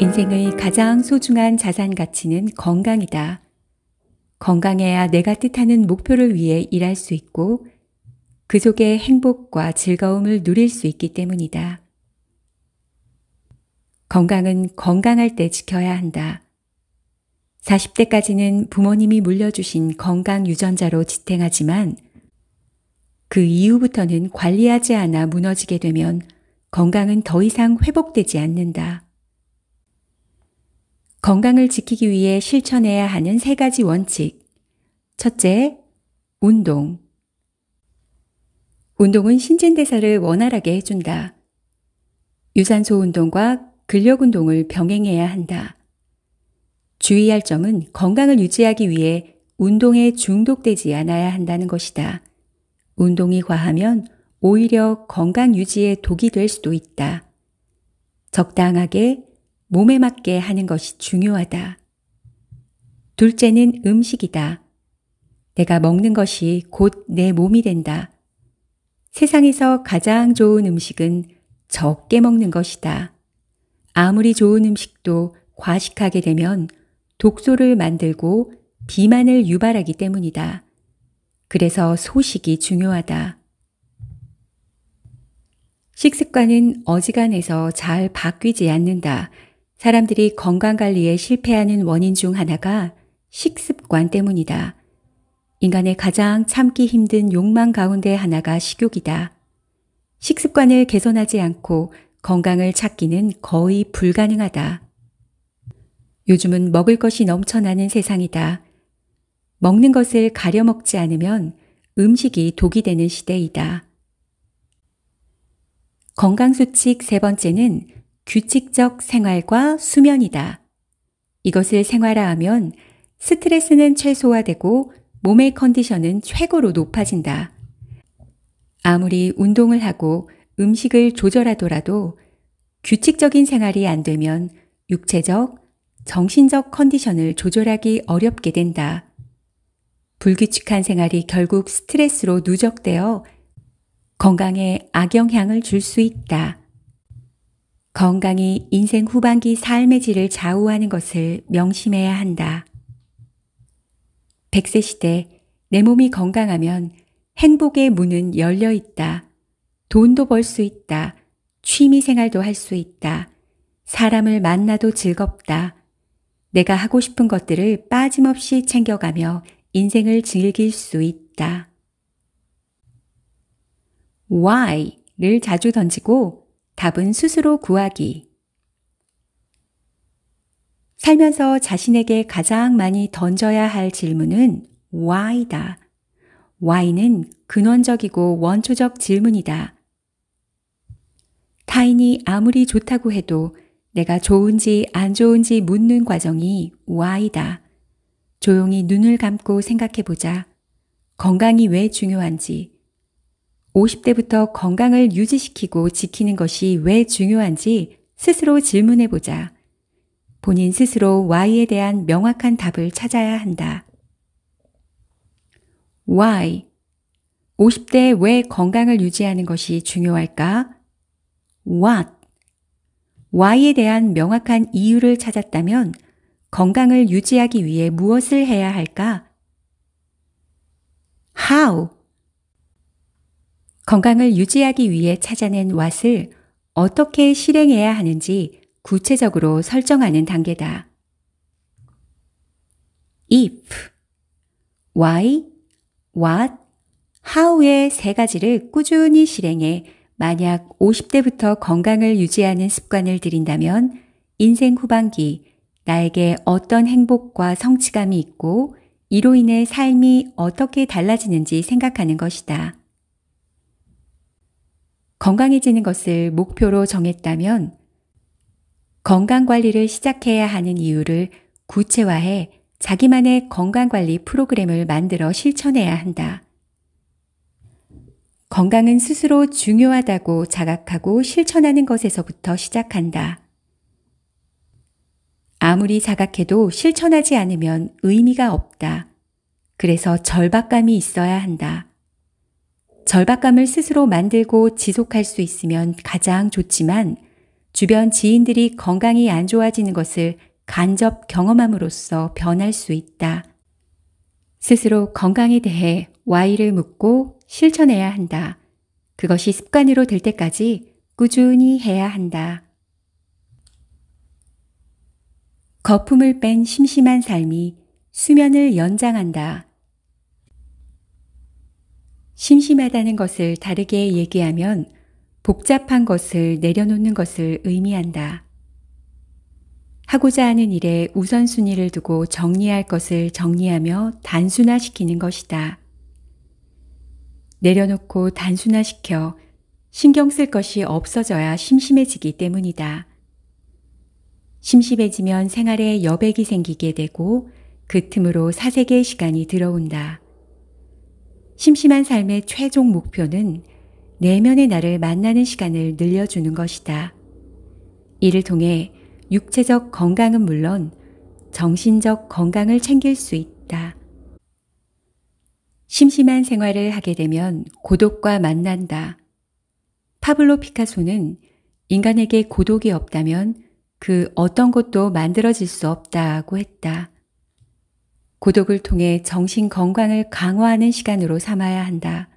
인생의 가장 소중한 자산 가치는 건강이다. 건강해야 내가 뜻하는 목표를 위해 일할 수 있고 그 속에 행복과 즐거움을 누릴 수 있기 때문이다. 건강은 건강할 때 지켜야 한다. 40대까지는 부모님이 물려주신 건강 유전자로 지탱하지만 그 이후부터는 관리하지 않아 무너지게 되면 건강은 더 이상 회복되지 않는다. 건강을 지키기 위해 실천해야 하는 3가지 원칙. 첫째, 운동. 운동은 신진대사를 원활하게 해준다. 유산소 운동과 근력 운동을 병행해야 한다. 주의할 점은 건강을 유지하기 위해 운동에 중독되지 않아야 한다는 것이다. 운동이 과하면 오히려 건강 유지에 독이 될 수도 있다. 적당하게 몸에 맞게 하는 것이 중요하다. 둘째는 음식이다. 내가 먹는 것이 곧 내 몸이 된다. 세상에서 가장 좋은 음식은 적게 먹는 것이다. 아무리 좋은 음식도 과식하게 되면 독소를 만들고 비만을 유발하기 때문이다. 그래서 소식이 중요하다. 식습관은 어지간해서 잘 바뀌지 않는다. 사람들이 건강관리에 실패하는 원인 중 하나가 식습관 때문이다. 인간의 가장 참기 힘든 욕망 가운데 하나가 식욕이다. 식습관을 개선하지 않고 건강을 찾기는 거의 불가능하다. 요즘은 먹을 것이 넘쳐나는 세상이다. 먹는 것을 가려 먹지 않으면 음식이 독이 되는 시대이다. 건강수칙 3번째는 규칙적 생활과 수면이다. 이것을 생활화하면 스트레스는 최소화되고 몸의 컨디션은 최고로 높아진다. 아무리 운동을 하고 음식을 조절하더라도 규칙적인 생활이 안 되면 육체적, 정신적 컨디션을 조절하기 어렵게 된다. 불규칙한 생활이 결국 스트레스로 누적되어 건강에 악영향을 줄 수 있다. 건강이 인생 후반기 삶의 질을 좌우하는 것을 명심해야 한다. 100세 시대, 내 몸이 건강하면 행복의 문은 열려 있다. 돈도 벌 수 있다. 취미 생활도 할 수 있다. 사람을 만나도 즐겁다. 내가 하고 싶은 것들을 빠짐없이 챙겨가며 인생을 즐길 수 있다. Why를 자주 던지고 답은 스스로 구하기. 살면서 자신에게 가장 많이 던져야 할 질문은 Why다. Why는 근원적이고 원초적 질문이다. 타인이 아무리 좋다고 해도 내가 좋은지 안 좋은지 묻는 과정이 Why다. 조용히 눈을 감고 생각해보자. 건강이 왜 중요한지, 50대부터 건강을 유지시키고 지키는 것이 왜 중요한지 스스로 질문해보자. 본인 스스로 Why에 대한 명확한 답을 찾아야 한다. Why? 50대 왜 건강을 유지하는 것이 중요할까? What? Why에 대한 명확한 이유를 찾았다면 건강을 유지하기 위해 무엇을 해야 할까? How? 건강을 유지하기 위해 찾아낸 what을 어떻게 실행해야 하는지 구체적으로 설정하는 단계다. If, why, what, how의 3가지를 꾸준히 실행해 만약 50대부터 건강을 유지하는 습관을 들인다면 인생 후반기 나에게 어떤 행복과 성취감이 있고 이로 인해 삶이 어떻게 달라지는지 생각하는 것이다. 건강해지는 것을 목표로 정했다면 건강관리를 시작해야 하는 이유를 구체화해 자기만의 건강관리 프로그램을 만들어 실천해야 한다. 건강은 스스로 중요하다고 자각하고 실천하는 것에서부터 시작한다. 아무리 자각해도 실천하지 않으면 의미가 없다. 그래서 절박감이 있어야 한다. 절박감을 스스로 만들고 지속할 수 있으면 가장 좋지만 주변 지인들이 건강이 안 좋아지는 것을 간접 경험함으로써 변할 수 있다. 스스로 건강에 대해 Y를 묻고 실천해야 한다. 그것이 습관으로 될 때까지 꾸준히 해야 한다. 거품을 뺀 심심한 삶이 수면을 연장한다. 심심하다는 것을 다르게 얘기하면 복잡한 것을 내려놓는 것을 의미한다. 하고자 하는 일에 우선순위를 두고 정리할 것을 정리하며 단순화시키는 것이다. 내려놓고 단순화시켜 신경 쓸 것이 없어져야 심심해지기 때문이다. 심심해지면 생활에 여백이 생기게 되고 그 틈으로 사색의 시간이 들어온다. 심심한 삶의 최종 목표는 내면의 나를 만나는 시간을 늘려주는 것이다. 이를 통해 육체적 건강은 물론 정신적 건강을 챙길 수 있다. 심심한 생활을 하게 되면 고독과 만난다. 파블로 피카소는 인간에게 고독이 없다면 그 어떤 것도 만들어질 수 없다고 했다. 고독을 통해 정신 건강을 강화하는 시간으로 삼아야 한다.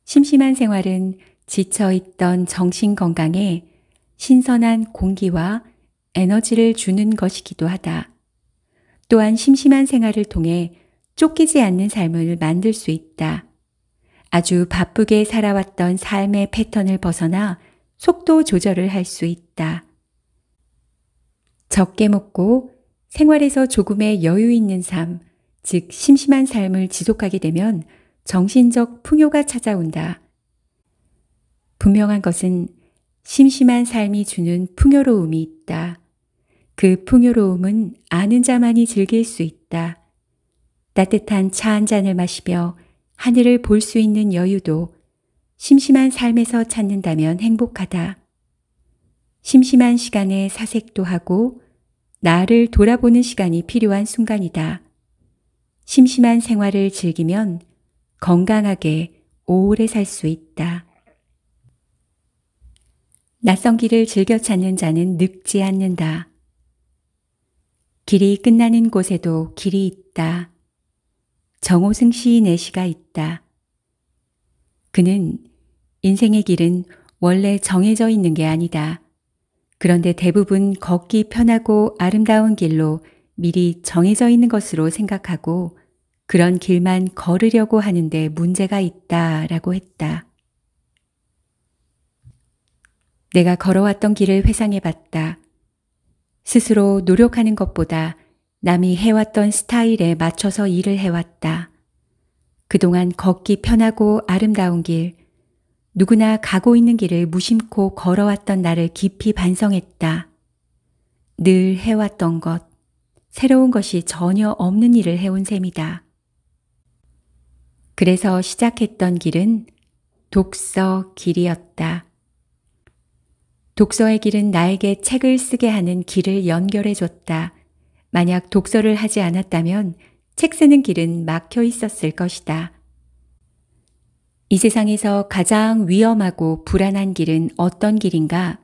심심한 생활은 지쳐있던 정신 건강에 신선한 공기와 에너지를 주는 것이기도 하다. 또한 심심한 생활을 통해 쫓기지 않는 삶을 만들 수 있다. 아주 바쁘게 살아왔던 삶의 패턴을 벗어나 속도 조절을 할 수 있다. 적게 먹고 생활에서 조금의 여유 있는 삶, 즉 심심한 삶을 지속하게 되면 정신적 풍요가 찾아온다. 분명한 것은 심심한 삶이 주는 풍요로움이 있다. 그 풍요로움은 아는 자만이 즐길 수 있다. 따뜻한 차 한 잔을 마시며 하늘을 볼 수 있는 여유도 심심한 삶에서 찾는다면 행복하다. 심심한 시간에 사색도 하고 나를 돌아보는 시간이 필요한 순간이다. 심심한 생활을 즐기면 건강하게 오래 살 수 있다. 낯선 길을 즐겨 찾는 자는 늙지 않는다. 길이 끝나는 곳에도 길이 있다. 정호승 시인의 시가 있다. 그는 인생의 길은 원래 정해져 있는 게 아니다. 그런데 대부분 걷기 편하고 아름다운 길로 미리 정해져 있는 것으로 생각하고 그런 길만 걸으려고 하는데 문제가 있다라고 했다. 내가 걸어왔던 길을 회상해 봤다. 스스로 노력하는 것보다 남이 해왔던 스타일에 맞춰서 일을 해왔다. 그동안 걷기 편하고 아름다운 길, 누구나 가고 있는 길을 무심코 걸어왔던 나를 깊이 반성했다. 늘 해왔던 것, 새로운 것이 전혀 없는 일을 해온 셈이다. 그래서 시작했던 길은 독서 길이었다. 독서의 길은 나에게 책을 쓰게 하는 길을 연결해 줬다. 만약 독서를 하지 않았다면 책 쓰는 길은 막혀 있었을 것이다. 이 세상에서 가장 위험하고 불안한 길은 어떤 길인가?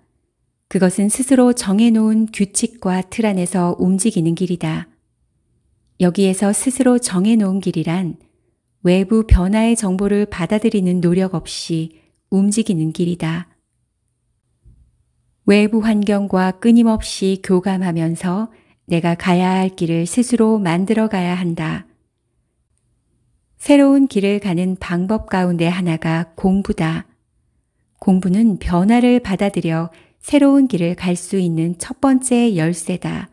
그것은 스스로 정해놓은 규칙과 틀 안에서 움직이는 길이다. 여기에서 스스로 정해놓은 길이란 외부 변화의 정보를 받아들이는 노력 없이 움직이는 길이다. 외부 환경과 끊임없이 교감하면서 내가 가야 할 길을 스스로 만들어 가야 한다. 새로운 길을 가는 방법 가운데 하나가 공부다. 공부는 변화를 받아들여 새로운 길을 갈 수 있는 첫 번째 열쇠다.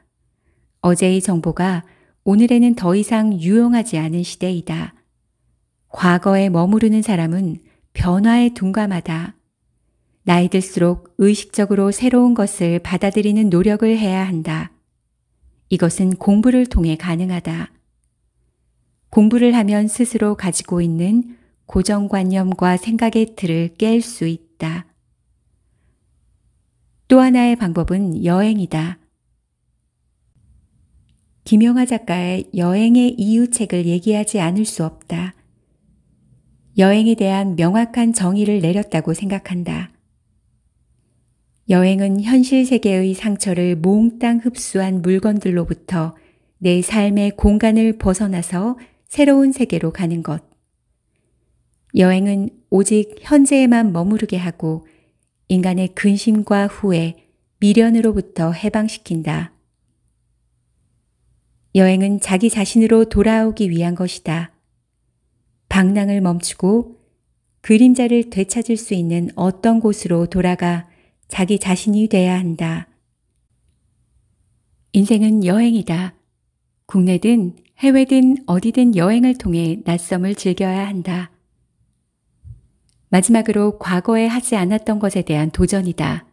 어제의 정보가 오늘에는 더 이상 유용하지 않은 시대이다. 과거에 머무르는 사람은 변화에 둔감하다. 나이 들수록 의식적으로 새로운 것을 받아들이는 노력을 해야 한다. 이것은 공부를 통해 가능하다. 공부를 하면 스스로 가지고 있는 고정관념과 생각의 틀을 깰 수 있다. 또 하나의 방법은 여행이다. 김영하 작가의 여행의 이유 책을 얘기하지 않을 수 없다. 여행에 대한 명확한 정의를 내렸다고 생각한다. 여행은 현실 세계의 상처를 몽땅 흡수한 물건들로부터 내 삶의 공간을 벗어나서 새로운 세계로 가는 것. 여행은 오직 현재에만 머무르게 하고 인간의 근심과 후회, 미련으로부터 해방시킨다. 여행은 자기 자신으로 돌아오기 위한 것이다. 방랑을 멈추고 그림자를 되찾을 수 있는 어떤 곳으로 돌아가 자기 자신이 돼야 한다. 인생은 여행이다. 국내든 해외든 어디든 여행을 통해 낯섦을 즐겨야 한다. 마지막으로 과거에 하지 않았던 것에 대한 도전이다.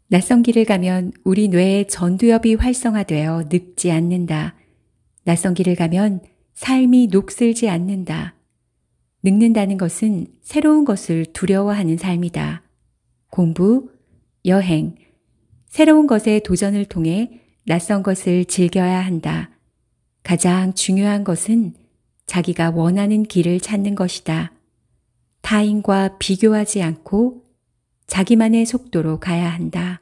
낯선 길을 가면 우리 뇌의 전두엽이 활성화되어 늙지 않는다. 낯선 길을 가면 삶이 녹슬지 않는다. 늙는다는 것은 새로운 것을 두려워하는 삶이다. 공부, 여행, 새로운 것에 도전을 통해 낯선 것을 즐겨야 한다. 가장 중요한 것은 자기가 원하는 길을 찾는 것이다. 타인과 비교하지 않고 자기만의 속도로 가야 한다.